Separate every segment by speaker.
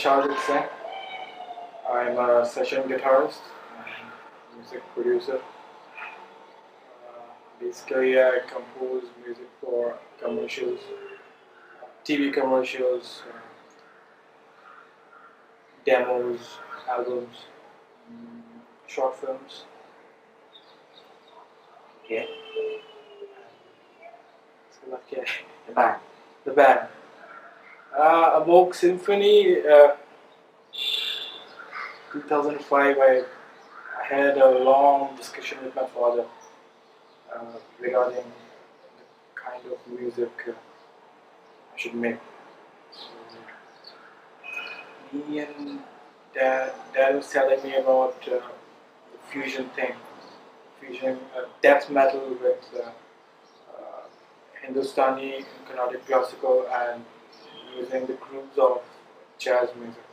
Speaker 1: Singh. I'm a session guitarist and music producer. Basically, I compose music for commercials, TV commercials, demos, albums, short films.
Speaker 2: Okay.
Speaker 1: So what क्या है?
Speaker 2: The band.
Speaker 1: The band. Amogh Symphony. 2005. I had a long discussion with my father regarding the kind of music I should make. So, me and dad was telling me about the fusion thing, fusion death metal with Hindustani, Carnatic classical, and using the grooves of jazz music.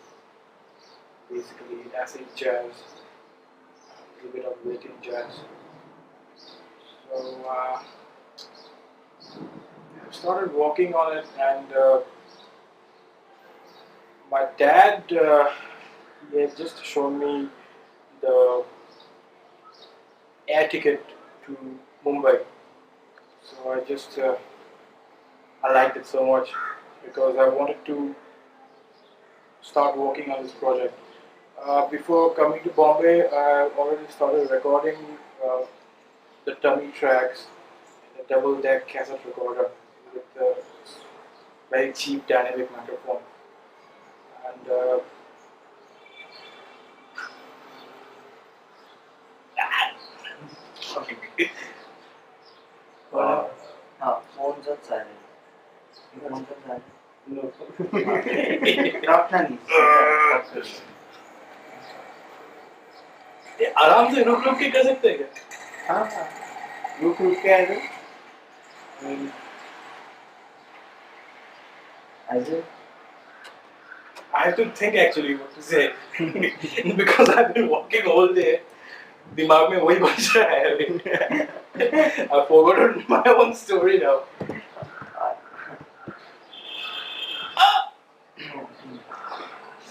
Speaker 1: Basically, acid jazz, a little bit of Latin jazz. So I started working on it, and my dad he had just shown me the air ticket to Mumbai. So I just I liked it so much because I wanted to start working on this project. Before coming to Bombay, I already started recording the tummy tracks in a double deck cassette recorder with a very cheap dynamic microphone. And
Speaker 2: Phones on silent. Phones on silent.
Speaker 1: no.
Speaker 2: Not none.
Speaker 1: आराम से रुक रुक के कर सकते हैं क्या?
Speaker 2: हाँ रुक रुक के आए थे
Speaker 1: I have to think actually what to say because I've been walking all day. दिमाग में वही बज रहा है अभी. I forgot my own story now.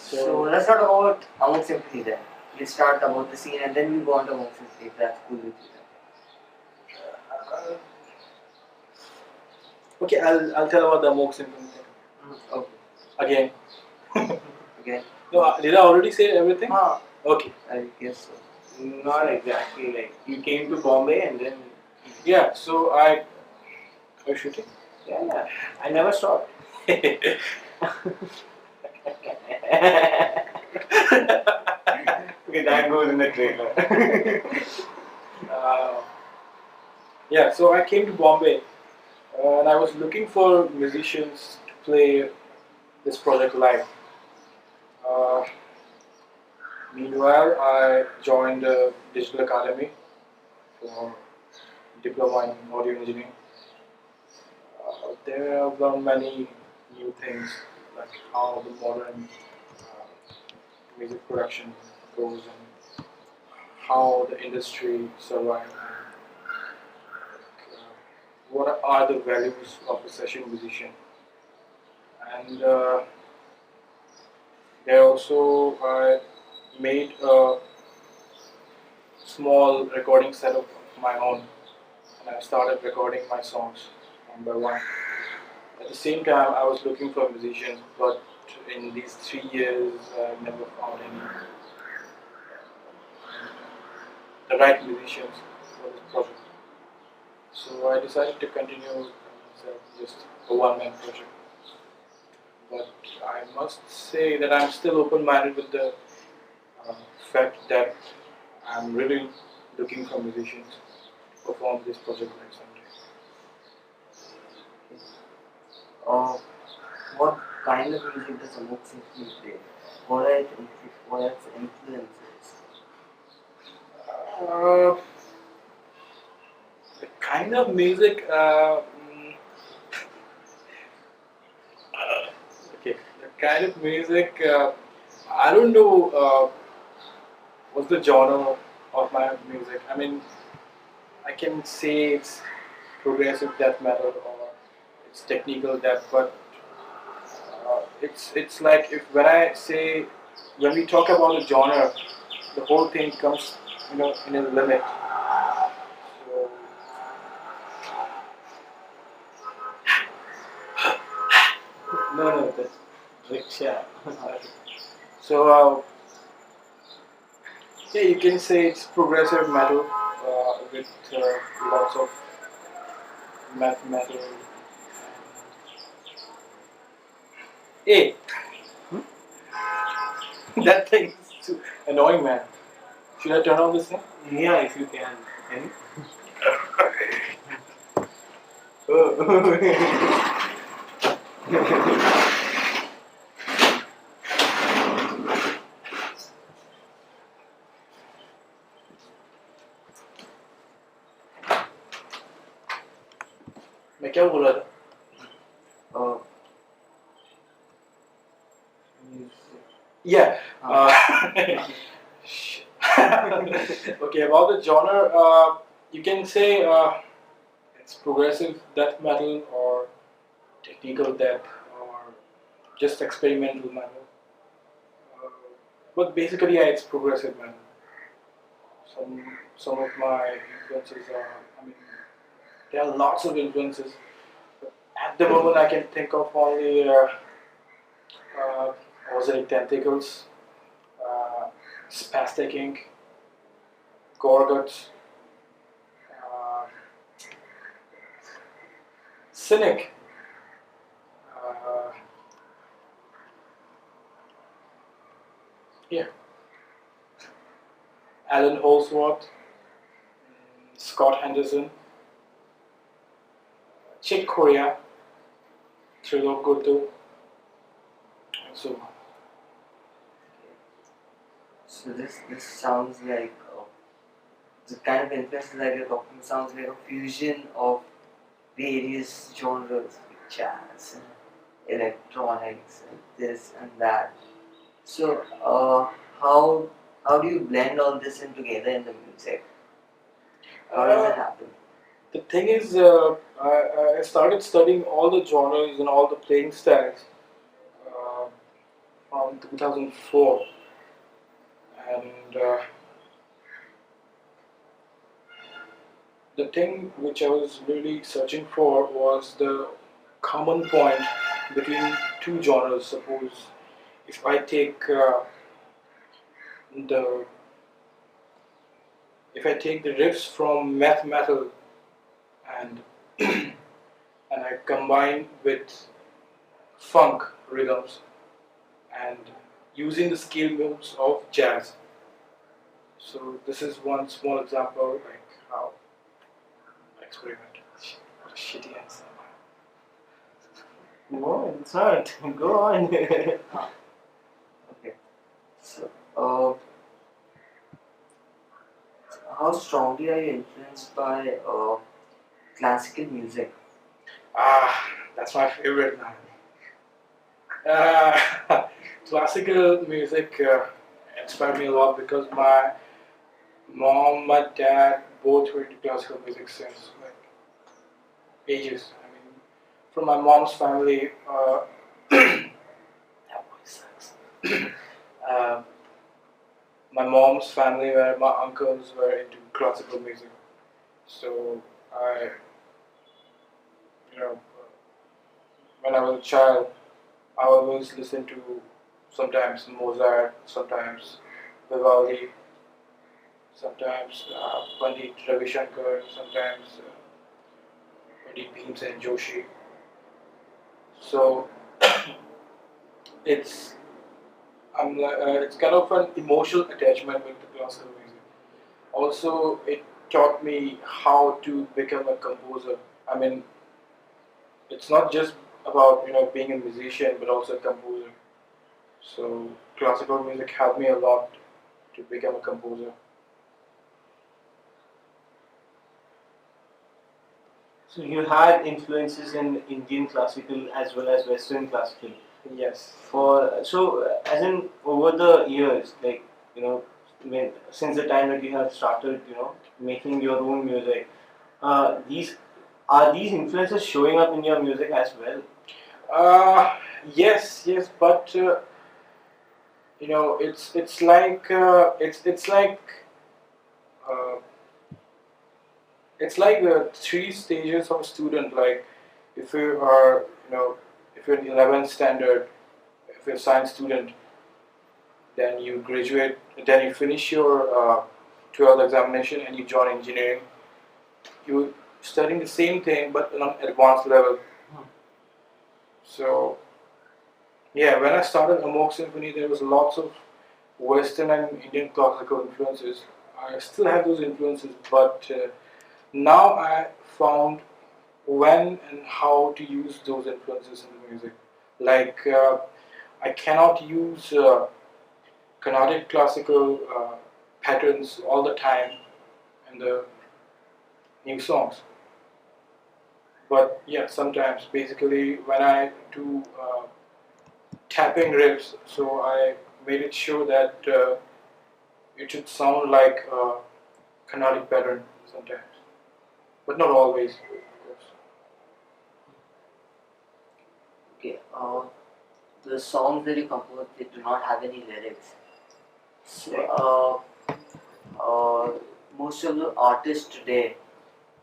Speaker 2: So let's talk about Amogh Symphony then. Let's start about the scene and then we go on to Amogh Symphony if that's cool with you.
Speaker 1: Okay, I'll tell about the Amogh Symphony thing.
Speaker 2: Okay.
Speaker 1: Again.
Speaker 2: Again.
Speaker 1: No, did I already say everything? Okay.
Speaker 2: I guess so.
Speaker 3: Not exactly. Like you came to Bombay and then.
Speaker 1: Yeah. So I. Are you shooting?
Speaker 3: Yeah. I never stopped. Okay, that goes in the trailer.
Speaker 1: Yeah. So I came to Bombay, and I was looking for musicians to play this project live. Meanwhile, I joined a digital academy for diploma in audio engineering. There I've learned many new things, like how the modern music production goes and how the industry survives. What are the values of a session musician? And there also I made a small recording setup of my own, and I started recording my songs one by one. At the same time, I was looking for musicians, but in these 3 years, I never found any the right musicians for this project. So I decided to continue with just a one-man project. But I must say that I'm still open-minded with the fact that I'm really looking for musicians to perform this project next Sunday.
Speaker 2: What kind of music does Amogh Symphony play? What are its influences?
Speaker 1: The kind of music. Okay, the kind of music. I don't know what's the genre of my music. I mean, I can say it's progressive death metal or it's technical death, but it's like if when I say when we talk about a genre, the whole thing comes in a limit. So,
Speaker 3: No, that's rickshaw.
Speaker 1: so yeah, you can say it's progressive metal with lots of math metal. Hey, that thing is too annoying, man. Should I turn off this thing?
Speaker 3: Yeah, if you can. Can you?
Speaker 1: मैं क्या बोल रहा था?
Speaker 2: Uh, music.
Speaker 1: Yeah. Okay, about the genre, you can say it's progressive death metal or technical death or just experimental metal. Uh, but basically, yeah, it's progressive metal. Some of my influences are, I mean, there are lots of influences. But at the moment, I can think of only Ozaric Tentacles, Spastic Inc., Gorguts, uh, Cynic, uh, yeah, Alan Holsworth, Scott Henderson, Chick Corea, Trilok Gurtu, and so on.
Speaker 2: So this sounds like the kind of influence that you're talking sounds like a fusion of various genres like jazz and electronics and this and that. So how do you blend all this in together in the music? How does it happen?
Speaker 1: The thing is, I started studying all the genres and all the playing styles uh, from 2004, and the thing which I was really searching for was the common point between two genres. Suppose if I take the the riffs from math metal and and I combine with funk rhythms and using the scale moves of jazz. So this is one small example like how I experiment. What a shitty answer.
Speaker 3: No, it's not. Go on.
Speaker 2: Okay. So how strongly are you influenced by classical music?
Speaker 1: Ah, that's my favorite man. Classical music inspired me a lot because my mom, my dad both were into classical music since like ages. I mean, from my mom's family, that voice sucks. uh, my mom's family, where my uncles were into classical music, so I, you know, when I was a child, I always listened to sometimes Mozart, sometimes Vivaldi, sometimes Pandit Ravi Shankar, sometimes Pandit Bhimsen Joshi. So it's it's kind of an emotional attachment with the classical music. Also, it taught me how to become a composer. I mean, it's not just about being a musician, but also a composer. So classical music helped me a lot to become a composer.
Speaker 3: So you had influences in Indian classical as well as Western classical.
Speaker 1: Yes.
Speaker 3: As in over the years, like since the time that you have started, making your own music, these influences showing up in your music as well?
Speaker 1: Uh, Yes, yes, but it's like uh, it's like the three stages of a student. Like if you are, if you're in 11th standard, if you're a science student, then you graduate, then you finish your 12th examination and you join engineering. You're studying the same thing but on an advanced level. So yeah, when I started Amogh Symphony, there was lots of Western and Indian classical influences. I still have those influences, but now I found when and how to use those influences in the music. Like I cannot use Carnatic classical patterns all the time in the new songs. But yeah, sometimes basically when I do tapping riffs, so I made it sure that it should sound like a Carnatic pattern sometimes, but not always, of course.
Speaker 2: Okay, the songs that you compose, they do not have any lyrics. So, most of the artists today,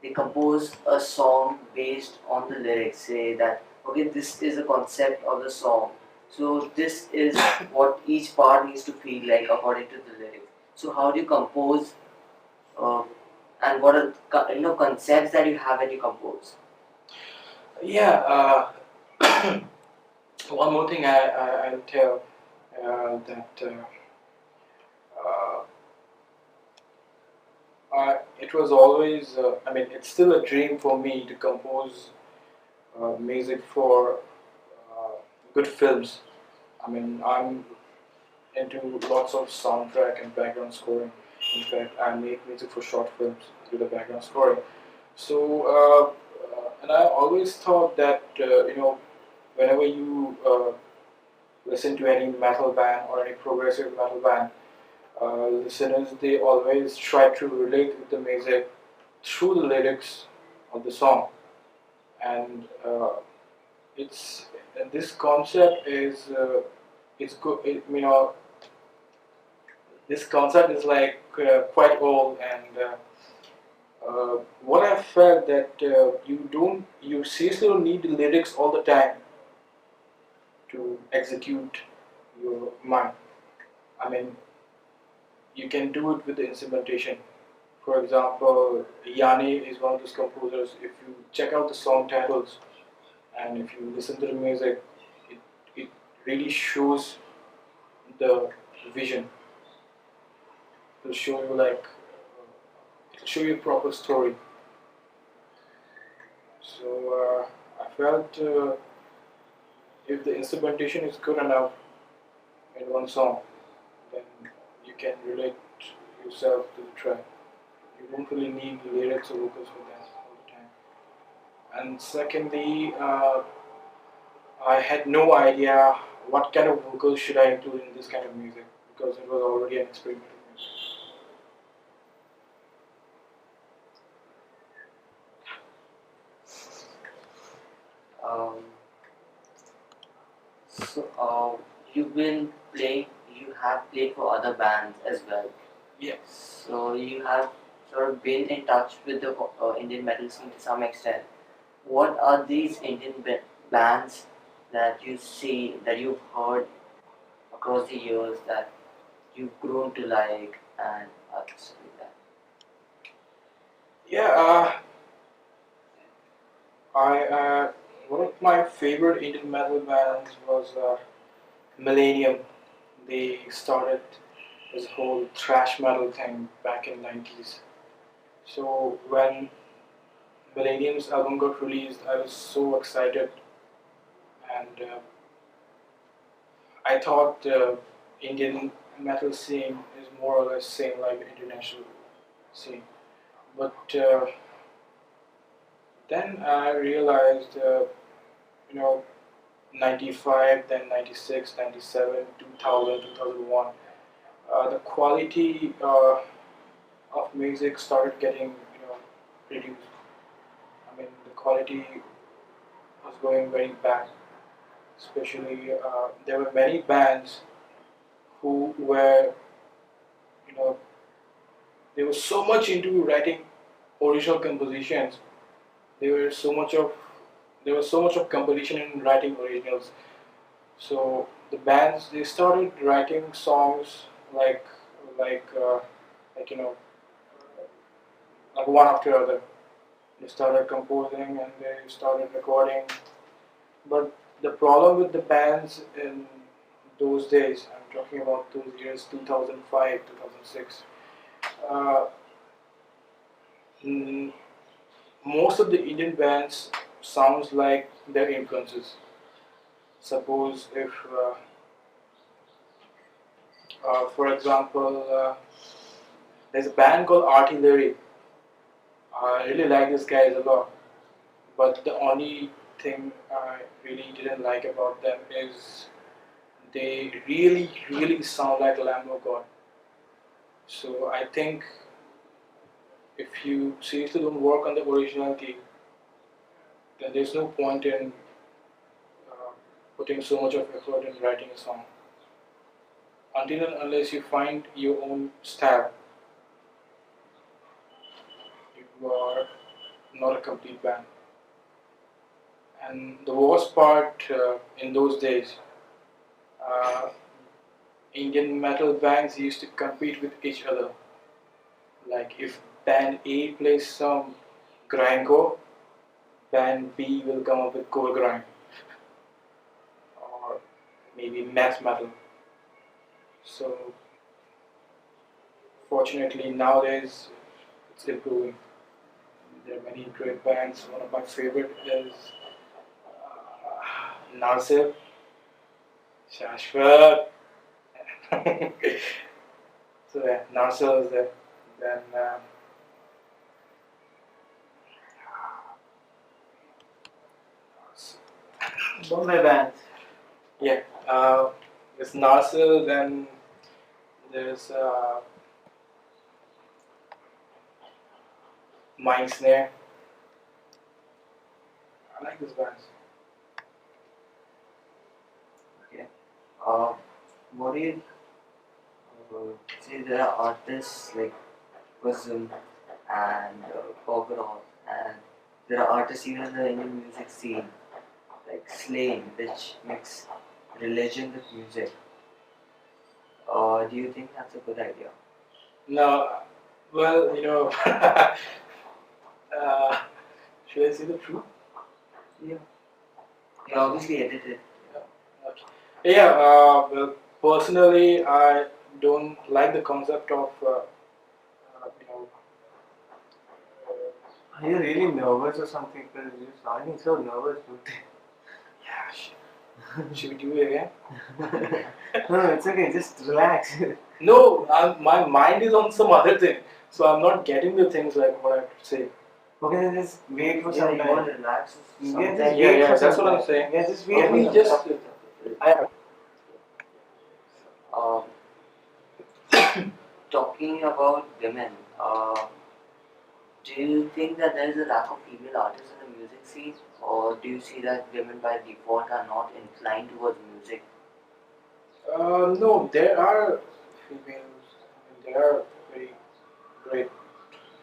Speaker 2: they compose a song based on the lyrics. Say that, okay, this is the concept of the song. So this is what each part needs to feel like according to the lyrics. So how do you compose, uh, and what are concepts that you have when you compose?
Speaker 1: Yeah, one more thing I'll tell that uh, it was always, I mean, it's still a dream for me to compose music for uh, good films. I mean, I'm into lots of soundtrack and background scoring. In fact, I make music for short films with the background scoring. So, and I always thought that, whenever you listen to any metal band or any progressive metal band, listeners, they always try to relate with the music through the lyrics of the song. And it's and this concept is it's good. This concept is like quite old, and what I felt that you seriously don't need the lyrics all the time to execute your mind. I mean, you can do it with the instrumentation. For example, Yanni is one of those composers. If you check out the song titles and if you listen to the music, it, it really shows the vision. It'll show you it'll show you a proper story. So I felt if the instrumentation is good enough in one song, then you can relate yourself to the track. You don't really need lyrics or vocals for that all the time. And secondly, I had no idea what kind of vocals should I include in this kind of music because it was already an experimental music.
Speaker 2: Um, so, you've been playing, you have played for other bands as well.
Speaker 1: Yeah.
Speaker 2: So you have sort of been in touch with the Indian metal scene to some extent. What are these Indian bands that you see, that you've heard across the years that you've grown to like and others like that?
Speaker 1: Yeah, I one of my favorite Indian metal bands was Millennium. They started this whole thrash metal thing back in 90s. So when Millennium's album got released, I was so excited, and I thought the Indian metal scene is more or less same like the international scene. But then I realized, 95, then 96, 97, 2000, 2001, the quality of music started getting, reduced. I mean, the quality was going very bad. Especially, there were many bands who were, you know, they were so much into writing original compositions. There were so much of there was so much of competition in writing originals. So the bands they started writing songs like like uh, like like one after other. They started composing and they started recording. But the problem with the bands in those days, I'm talking about those years 2005, 2006, uh, mm, most of the Indian bands sounds like their influences. Suppose if, for example, there's a band called Artillery. I really like these guys a lot, but the only thing I really didn't like about them is they really sound like Lamb of God. So I think if you seriously don't work on the originality, then there's no point in uh, putting so much of effort in writing a song. Until and unless you find your own style, you are not a complete band. And the worst part in those days, uh, Indian metal bands used to compete with each other. Like if band A plays some grindcore, band B will come up with core grind or maybe math metal. So fortunately nowadays it's improving. There are many great bands. One of my favorite is Nasir, Shashwat. So yeah, Nasir is there. Then
Speaker 3: Bombay bands.
Speaker 1: yeah, there's Nasir. Then there's Mind Snare. I like these bands.
Speaker 2: Okay. Uh, what do you say? There are artists like Wisdom and Pogrom, and there are artists even in the Indian music scene like Slain, which mix religion with music. Do you think that's a good idea?
Speaker 1: No, well, should I say the truth?
Speaker 2: Yeah. You obviously edit it.
Speaker 1: Okay. Yeah, well, personally, I don't like the concept of, you know,
Speaker 3: Are you really nervous or something? Because you're sounding so nervous, dude.
Speaker 1: yeah, should we do it again?
Speaker 3: No, it's okay. Just relax.
Speaker 1: No, my mind is on some other thing, so I'm not getting the things like what I have to say.
Speaker 3: Okay, then just wait for
Speaker 2: Yeah,
Speaker 3: some
Speaker 2: you want
Speaker 3: time.
Speaker 2: to relax.
Speaker 3: Yeah,
Speaker 2: Sometimes.
Speaker 3: just
Speaker 1: Yeah,
Speaker 3: wait
Speaker 1: yeah,
Speaker 3: for
Speaker 1: that's
Speaker 3: some
Speaker 1: what I'm
Speaker 3: time.
Speaker 1: saying.
Speaker 3: Yeah, just wait
Speaker 1: Can
Speaker 3: for
Speaker 1: we
Speaker 3: some
Speaker 1: just,
Speaker 3: time.
Speaker 1: I,
Speaker 2: Um, talking about women, do you think that there is a lack of female artists in the music scene, or do you see that women by default are not inclined towards music?
Speaker 1: no, there are females, I mean, there are very great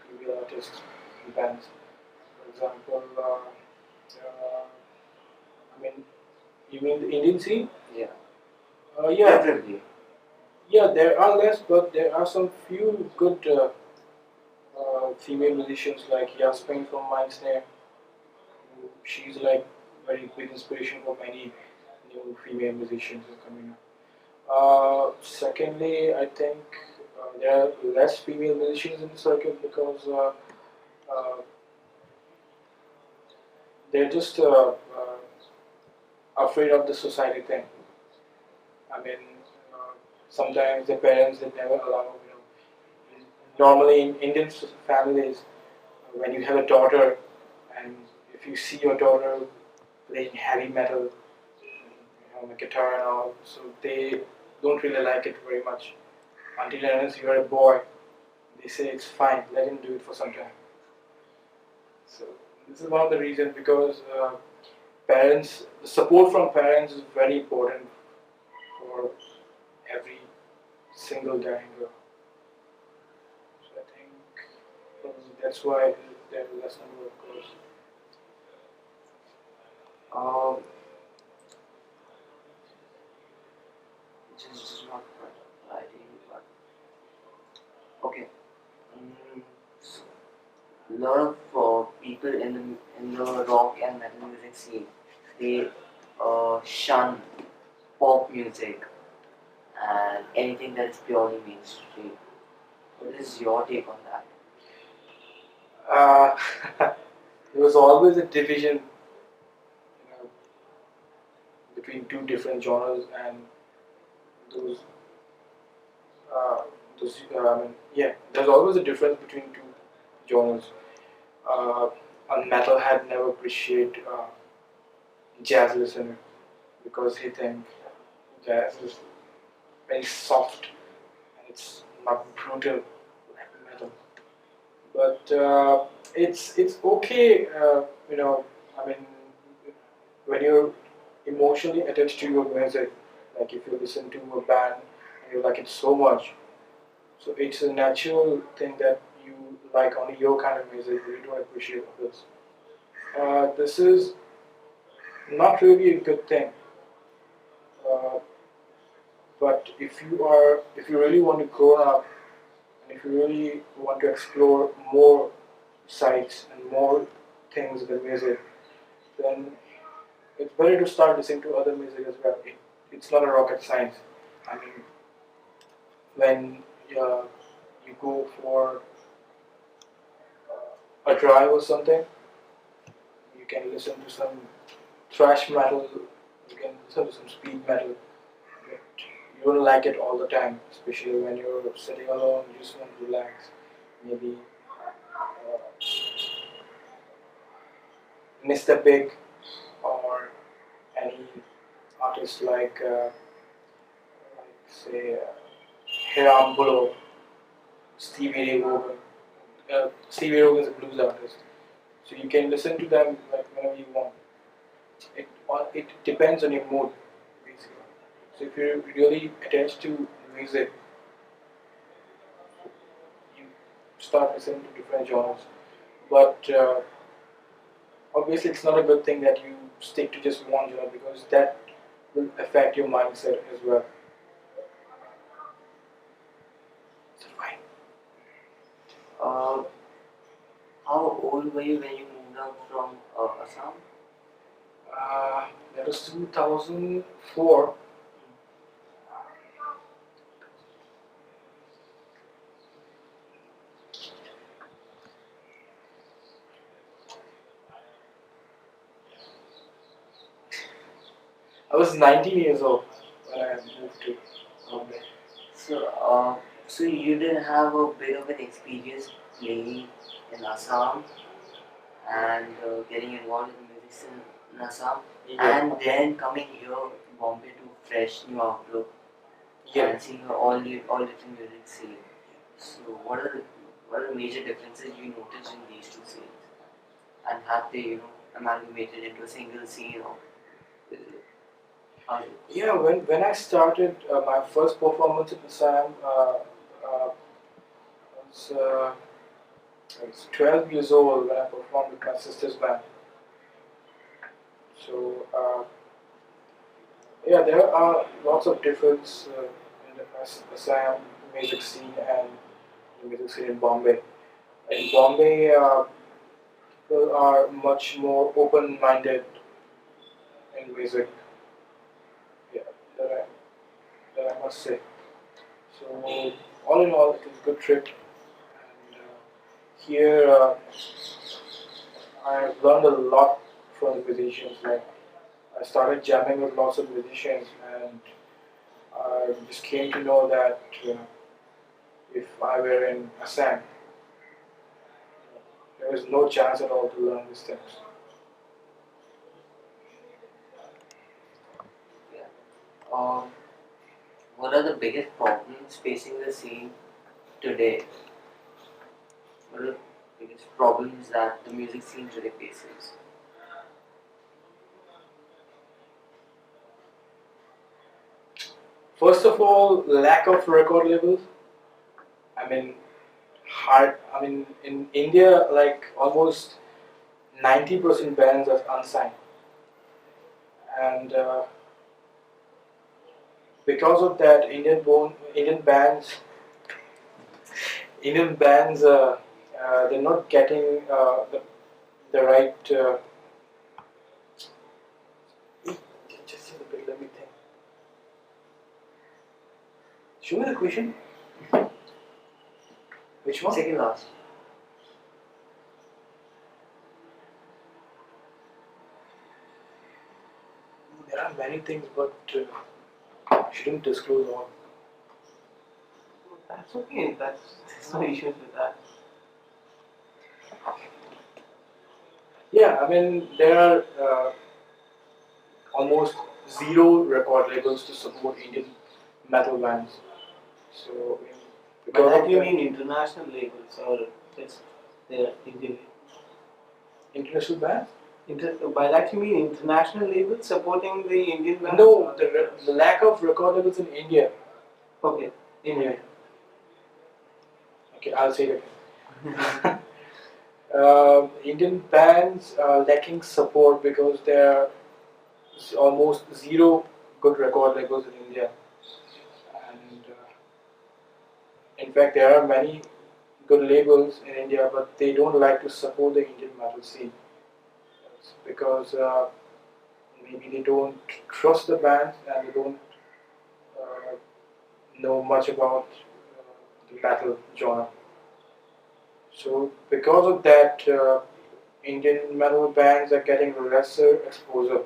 Speaker 1: female artists and bands. For example, I mean, you mean the Indian scene?
Speaker 2: Yeah.
Speaker 1: Yeah,
Speaker 2: Preferably.
Speaker 1: yeah, there are less, but there are some few good female musicians like Yasmin from Mindsnare. She's like very big inspiration for many new female musicians who are coming up. Secondly, I think there are less female musicians in the circuit because uh, they're just afraid of the society thing. I mean, uh, sometimes the parents they never allow. Normally in Indian families, when you have a daughter, and if you see your daughter playing heavy metal, the guitar and all, so they don't really like it very much. Until unless you are a boy, they say it's fine, let him do it for some time. So this is one of the reasons because parents, the support from parents is very important for every single guy and girl. So I think that's why there is less number of girls.
Speaker 2: Um, just not quite writing, but okay. So, a lot of people in the rock and metal music scene, they shun pop music and anything that is purely mainstream. What is your take on that?
Speaker 1: Uh, there was always a division, between two different genres, and those, uh, yeah, there's always a difference between two genres. A metalhead never appreciate jazz listener because he think jazz is very soft and it's not brutal like metal. But it's okay, I mean, when you're emotionally attached to your music, like if you listen to a band and you like it so much, so it's a natural thing that you like only your kind of music, you don't appreciate others. This is not really a good thing. Uh, but if you really want to grow up, and if you really want to explore more sides and more things with music, then it's better to start listening to other music as well. It's not a rocket science. I mean, when uh, you go for a drive or something, you can listen to some thrash metal, you can listen to some speed metal, but you don't like it all the time, especially when you're sitting alone, you just want to relax. Maybe Mr. Big or any artist like say, Hiram Bullock, Stevie Ray Vaughan. Stevie Ray is a blues artist, so you can listen to them like whenever you want. It depends on your mood, basically. So if you're really attached to music, you start listening to different genres. But obviously, it's not a good thing that you stick to just one genre because that will affect your mindset as well. So fine.
Speaker 2: Uh, how old were you when you moved out from Assam?
Speaker 1: That was 2004. I was 19 years old when I moved to Bombay.
Speaker 2: So, so you didn't have a bit of an experience playing in Assam and getting involved in the music scene in Assam, and then coming here to Bombay to fresh new outlook
Speaker 1: Yeah.
Speaker 2: and seeing all different music scene. So, what are the major differences you noticed in these two scenes, and have they amalgamated into a single scene or how?
Speaker 1: Yeah, when I started my first performance in Assam, I was 12 years old when I performed with my sister's band. So yeah, there are lots of difference in the Assam music scene and the music scene in Bombay. In Bombay, people are much more open-minded in music. Yeah, that I must say. So all in all, it was a good trip. And here, I've learned a lot from the musicians. Like I started jamming with lots of musicians, and I just came to know that if I were in Assam, there was no chance at all to learn these things.
Speaker 2: Yeah. What are the biggest problems facing the scene today? What are the biggest problems that the music scene today faces?
Speaker 1: First of all, lack of record labels. I mean, hard. I mean, in India, like almost 90% bands are unsigned, and because of that, Indian bands, they're not getting the right. Just a bit. Let me think. Show me the question. Which one?
Speaker 2: Second last.
Speaker 1: There are many things, but I shouldn't disclose all.
Speaker 3: That's okay. There's no issues with that.
Speaker 1: Yeah, I mean there are almost zero record labels to support Indian metal bands. So
Speaker 3: By
Speaker 1: because
Speaker 3: that
Speaker 1: of
Speaker 3: you
Speaker 1: the
Speaker 3: mean international labels or just the Indian?
Speaker 1: international bands?
Speaker 3: By that you mean international labels supporting the Indian bands?
Speaker 1: No, the lack of record labels in India.
Speaker 3: Okay, India.
Speaker 1: Okay, I'll say it again. Indian bands are lacking support because there are almost zero good record labels in India, and in fact there are many good labels in India, but they don't like to support the Indian metal scene. It's because maybe they don't trust the bands and they don't uh, know much about the metal genre. So because of that, Indian metal bands are getting lesser exposure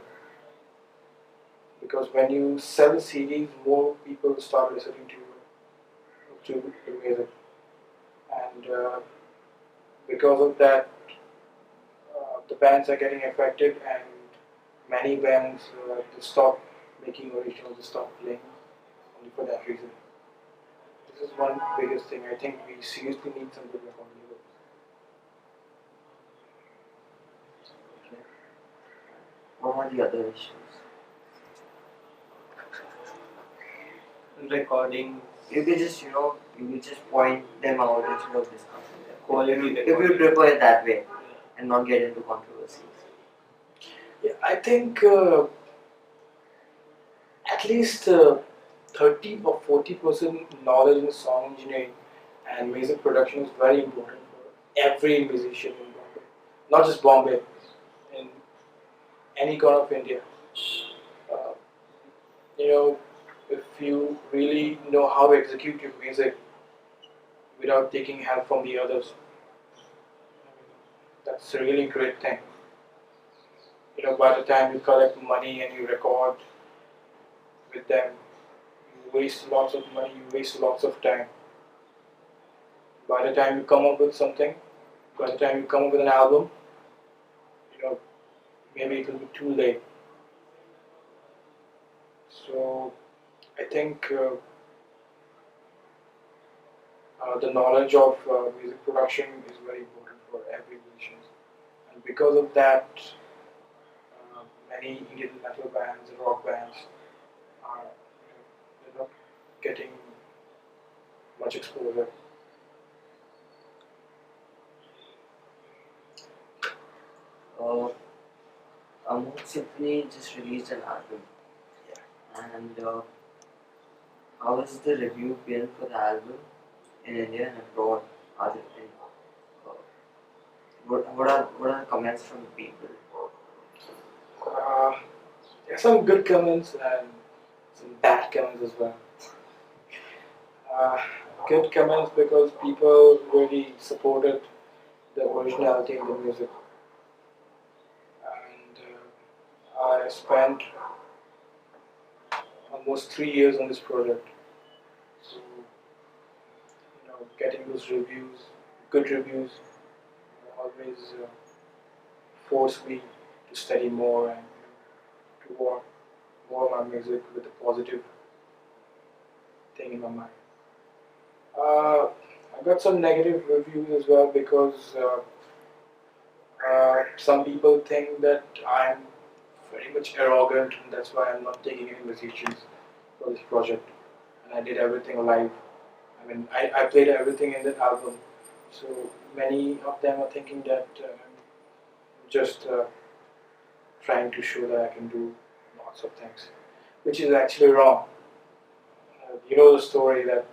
Speaker 1: because when you sell CDs, more people start listening to music, and because of that, the bands are getting affected, and many bands they stop making originals, they stop playing only for that reason. This is one biggest thing. I think we seriously need some good record labels.
Speaker 2: Okay. What are the other issues?
Speaker 3: Recording.
Speaker 2: You could just, you could just point them out instead of discussing them.
Speaker 3: Quality
Speaker 2: If you
Speaker 3: recording.
Speaker 2: prefer it that way and not get into controversies.
Speaker 1: Yeah, I think at least 30 or 40% knowledge in song engineering and music production is very important for every musician in Bombay. Not just Bombay, in any corner of India. Uh, you know, if you really know how to execute your music without taking help from the others, that's a really great thing. By the time you collect money and you record with them, you waste lots of money, you waste lots of time. By the time you come up with something, by the time you come up with an album, you know, maybe it will be too late. So I think the knowledge of music production is very important for every musician, and because of that, many Indian metal bands and rock bands are they're not getting much exposure.
Speaker 2: Uh, Amogh Symphony just released an album. And how has the review been for the album in India and abroad? Are there any, uh, what are the comments from the people?
Speaker 1: There are some good comments and some bad comments as well. Uh, Good comments because people really supported the originality in the music, and I spent almost 3 years on this project. So getting those reviews, good reviews, always forced me to study more and to work more on my music with a positive thing in my mind. I got some negative reviews as well because some people think that I'm very much arrogant and that's why I'm not taking any musicians for this project. and I did everything live. I mean, I played everything in that album. So many of them are thinking that I'm just trying to show that I can do lots of things, which is actually wrong. You know the story that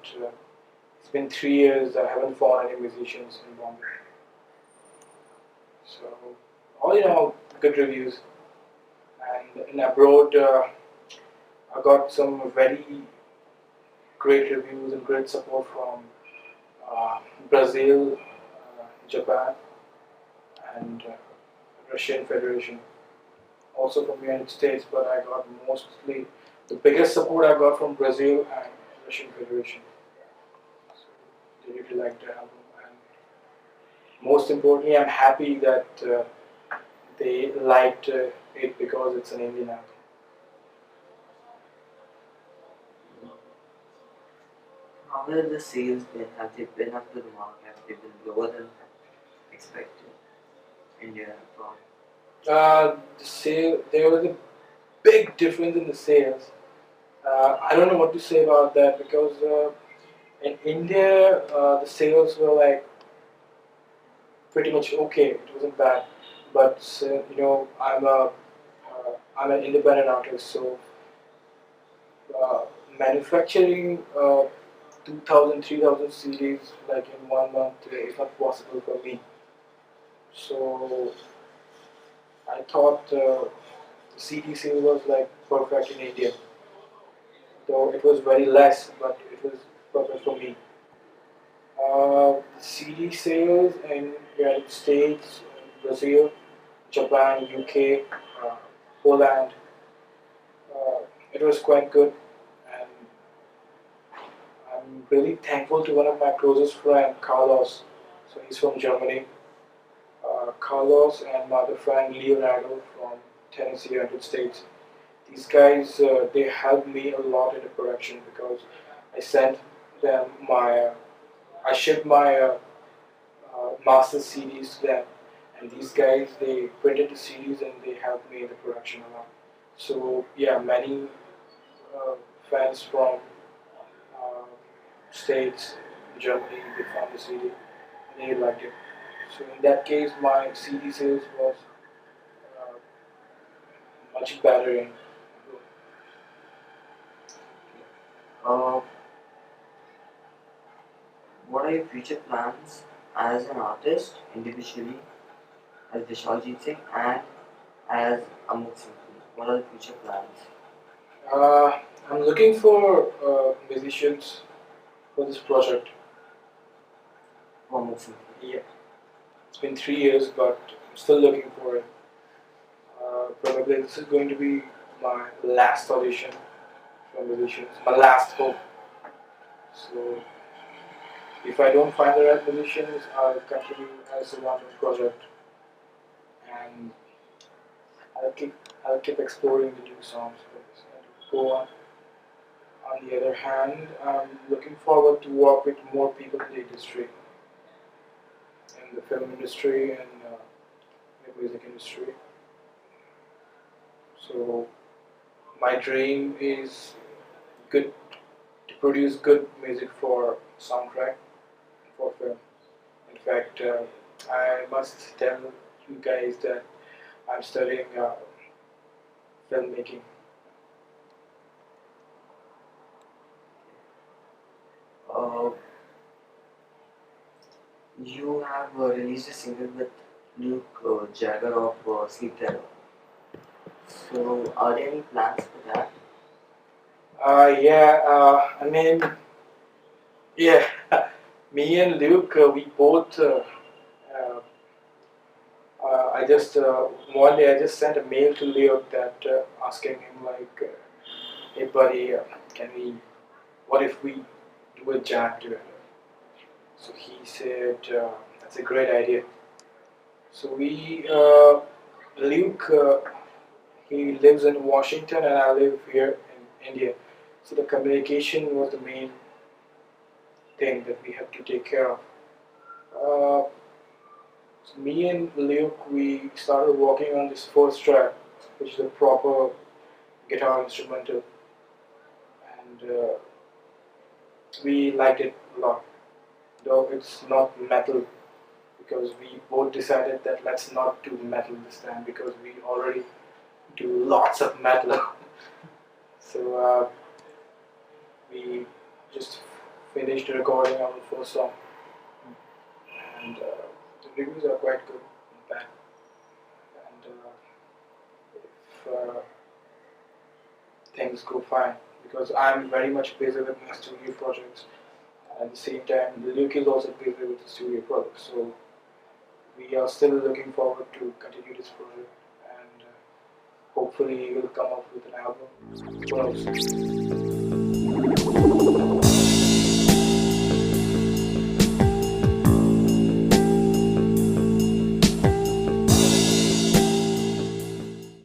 Speaker 1: it's been 3 years I haven't found any musicians in Bombay. So all in all, good reviews. And in abroad, I got some very great reviews and great support from Brazil, Japan, and Russian Federation. Also from United States, but I got mostly the biggest support I got from Brazil and Russian Federation. So they really liked the album, and most importantly, I'm happy that they liked it because it's an Indian album.
Speaker 2: How have the sales been? Have they been up to the mark? Have they been lower than expected? India abroad.
Speaker 1: There was a big difference in the sales. I don't know what to say about that because in India the sales were like pretty much okay. It wasn't bad, but I'm an independent artist, so manufacturing 2,000, 3,000 CDs like in 1 month is not possible for me. So I thought CD sale was like perfect in India, though it was very less, but it was perfect for me. CD sales in United States, Brazil, Japan, UK, uh, Poland, it was quite good, and I'm really thankful to one of my closest friend, Carlos. So he's from Germany. Carlos and my other friend Leonardo from Tennessee, United States. These guys, they helped me a lot in the production because I sent them I shipped my master CDs to them, and these guys they printed the CDs and they helped me in the production a lot. So yeah, many uh, fans from uh, States, Germany, they found the CD and they liked it. So in that case, my CD sales was uh, much better in.
Speaker 2: Uh, what are your future plans as an artist, individually, as Vishaljeet Singh, and as Amogh Symphony? What are the future plans
Speaker 1: Uh, I'm looking for musicians for this project.
Speaker 2: for Amogh Symphony?
Speaker 1: Yeah, it's been 3 years, but I'm still looking for it. Probably this is going to be my last audition for musicians, my last hope. So if I don't find the right musicians, I'll continue as a random project, and I'll keep I'll keep exploring the new songs for this and go on. On the other hand, I'm looking forward to work with more people in the industry, in the film industry and the music industry. So my dream is good to produce good music for soundtrack for film. In fact, I must tell you guys that I'm studying filmmaking.
Speaker 2: Uh, you have released a single with Luke Jagger of Sleep Terror. So, are there any plans for that?
Speaker 1: Yeah, I mean, yeah, me and Luke, we both. I just one day I just sent a mail to Luke that asking him like, hey buddy, can we? What if we do a jam together? So he said that's a great idea. So Luke, he lives in Washington and I live here in India. So the communication was the main thing that we have to take care of. Uh, so me and Luke, we started working on this first track, which is a proper guitar instrumental, and we liked it a lot. Though it's not metal, because we both decided that let's not do metal this time because we already do lots of metal. So we just finished recording our first song, and the reviews are quite good, in fact. And if things go fine, because I'm very much busy with my studio projects. At the same time, Luke is also busy with the studio project, so we are still looking forward to continue this project, and hopefully we'll come up with an album. Who knows?